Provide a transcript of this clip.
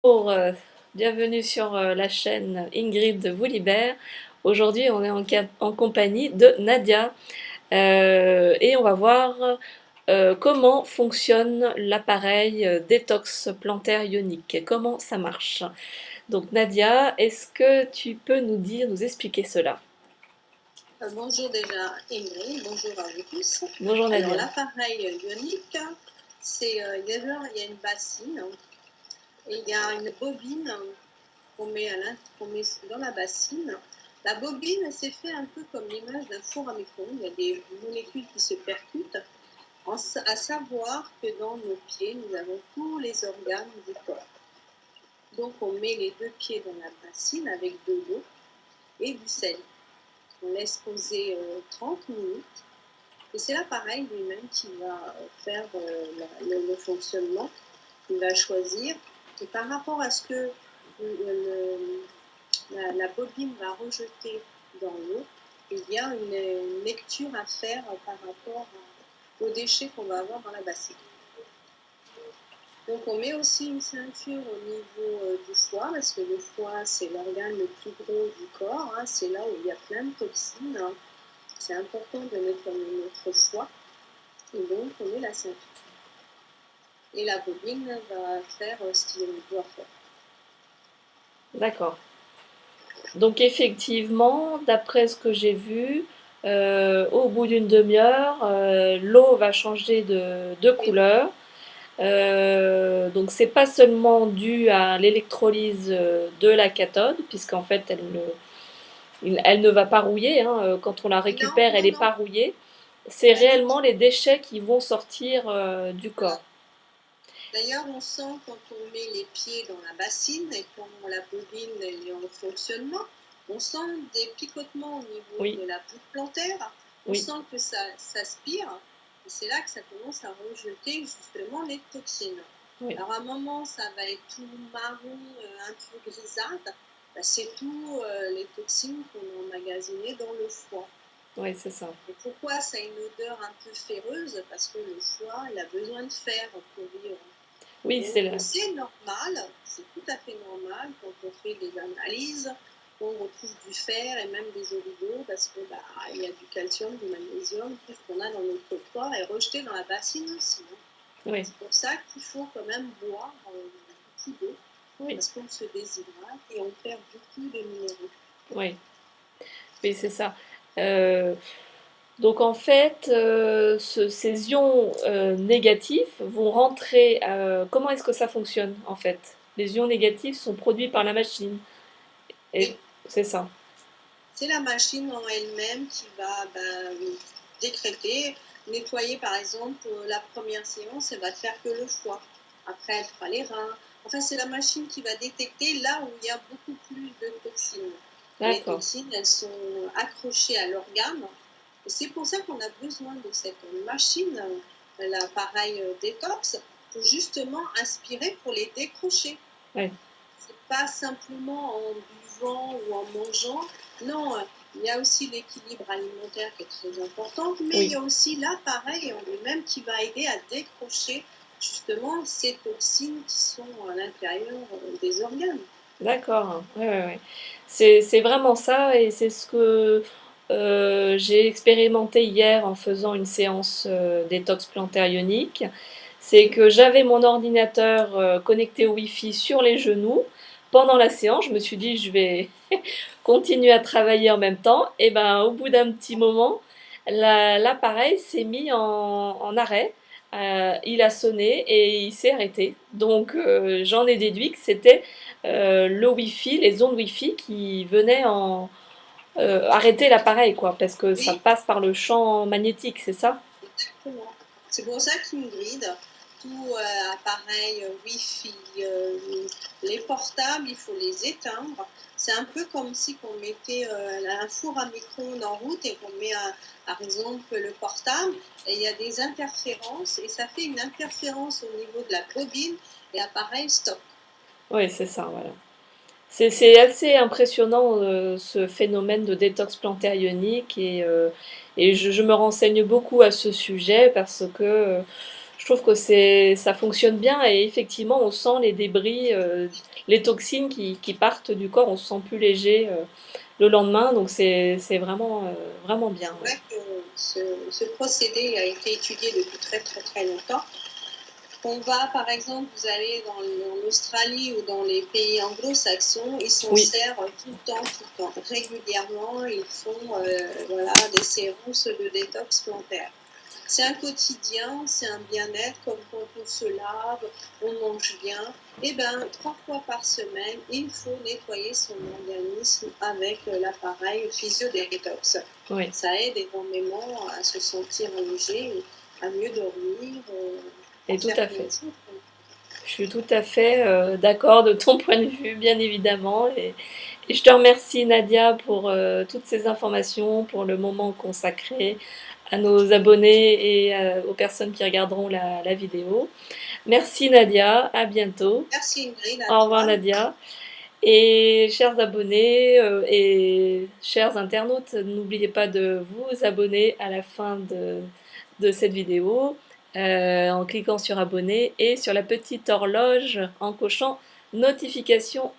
Bonjour, bienvenue sur la chaîne Ingrid vous libère. Aujourd'hui, on est en compagnie de Nadia et on va voir comment fonctionne l'appareil détox plantaire ionique, comment ça marche. Donc Nadia, est-ce que tu peux nous expliquer cela? Bonjour déjà Ingrid, bonjour à vous tous. Bonjour Alors Nadia. l'appareil ionique, c'est déjà il y a une bassine et il y a une bobine qu'on met dans la bassine. La bobine, c'est fait un peu comme l'image d'un four à micro-ondes. Il y a des molécules qui se percutent. À savoir que dans nos pieds, nous avons tous les organes du corps. Donc on met les deux pieds dans la bassine avec de l'eau et du sel. On laisse poser 30 minutes. Et c'est l'appareil lui-même qui va faire le fonctionnement, il va choisir. Et par rapport à ce que la bobine va rejeter dans l'eau, il y a une lecture à faire par rapport aux déchets qu'on va avoir dans la bassine. Donc on met aussi une ceinture au niveau du foie, parce que le foie c'est l'organe le plus gros du corps, hein, c'est là où il y a plein de toxines. Hein. C'est important de nettoyer notre foie. Et donc, on met la ceinture. Et la bobine va faire ce qu'il doit faire. D'accord. Donc effectivement, d'après ce que j'ai vu, au bout d'une demi-heure, l'eau va changer de Et, couleur. Donc c'est pas seulement dû à l'électrolyse de la cathode, puisqu'en fait elle ne va pas rouiller, hein, quand on la non, récupère, elle non, n'est non, pas rouillée. C'est pas du réellement tout. les déchets qui vont sortir du Voilà. corps. D'ailleurs, on sent quand on met les pieds dans la bassine et quand la bobine est en fonctionnement, on sent des picotements au niveau Oui, de la voûte plantaire. On oui, sent que ça s'aspire. Et c'est là que ça commence à rejeter justement les toxines. oui, Alors à un moment, ça va être tout marron, un peu grisâtre. Ben, c'est tout les toxines qu'on a emmagasinées dans le foie. oui, c'est ça. Et pourquoi ça a une odeur un peu féreuse? Parce que le foie, il a besoin de fer pour vivre. Oui, Donc c'est là. c'est normal, c'est tout à fait normal quand on fait des analyses, on retrouve du fer et même des oligo parce que il y a du calcium, du magnésium, tout ce qu'on a dans notre corps est rejeté dans la bassine aussi. Hein. Oui, C'est pour ça qu'il faut quand même boire beaucoup d'eau oui, parce qu'on se déshydrate et on perd beaucoup de minéraux. oui, oui, c'est ça. Euh, Donc en fait, ces ions négatifs vont rentrer. Comment est-ce que ça fonctionne en fait? Les ions négatifs sont produits par la machine. Et Oui, c'est ça. c'est la machine en elle-même qui va décréter, nettoyer par exemple la première séance, elle va faire que le foie. Après, elle fera les reins. Enfin, c'est la machine qui va détecter là où il y a beaucoup plus de toxines. Et les D'accord. toxines, elles sont accrochées à l'organe. Et c'est pour ça qu'on a besoin de cette machine, l'appareil détox, pour justement aspirer pour les décrocher. Ouais. C'est pas simplement en buvant ou en mangeant. Non, il y a aussi l'équilibre alimentaire qui est très important, mais il Oui. y a aussi l'appareil en lui-même qui va aider à décrocher justement ces toxines qui sont à l'intérieur des organes. D'accord. Ouais, ouais, ouais. C'est vraiment ça et c'est ce que j'ai expérimenté hier en faisant une séance détox plantaire ionique. C'est Oui, que j'avais mon ordinateur connecté au Wi-Fi sur les genoux. Pendant la séance, je me suis dit, je vais continuer à travailler en même temps. Et ben, au bout d'un petit moment, l'appareil s'est mis en arrêt. Il a sonné et il s'est arrêté. Donc, j'en ai déduit que c'était le Wi-Fi, les ondes Wi-Fi qui venaient arrêter l'appareil, quoi, parce que ça oui, passe par le champ magnétique, c'est ça? exactement. C'est pour ça qu'Ingrid, tout appareil Wi-Fi, les portables, il faut les éteindre. C'est un peu comme si on mettait un four à micro-ondes en route et qu'on met par exemple le portable et il y a des interférences et ça fait une interférence au niveau de la bobine et l'appareil stop. Oui, c'est ça, voilà. C'est assez impressionnant ce phénomène de détox plantaire ionique et je me renseigne beaucoup à ce sujet parce que Je trouve que ça fonctionne bien et effectivement, on sent les débris, les toxines qui partent du corps, on se sent plus léger le lendemain, donc c'est vraiment, vraiment bien, C'est ouais. vrai que ce procédé a été étudié depuis très très très longtemps. On va, par exemple, vous allez en Australie ou dans les pays anglo-saxons, ils s'en Oui, servent tout le temps, régulièrement. Ils font voilà, des séances de détox plantaire. C'est un quotidien, c'est un bien-être, comme quand on se lave, on mange bien. Et bien, 3 fois par semaine, il faut nettoyer son organisme avec l'appareil physio-détox. oui. Ça aide énormément à se sentir léger, à mieux dormir, à Et tout faire à plein fait. de choses. Je suis tout à fait d'accord de ton point de vue, bien évidemment. Et je te remercie, Nadia, pour toutes ces informations, pour le moment consacré à nos abonnés et aux personnes qui regarderont la vidéo. Merci, Nadia. À bientôt. Merci Ingrid, à Au revoir, toi. Nadia. Et chers abonnés et chers internautes, n'oubliez pas de vous abonner à la fin de cette vidéo en cliquant sur abonner et sur la petite horloge en cochant notification.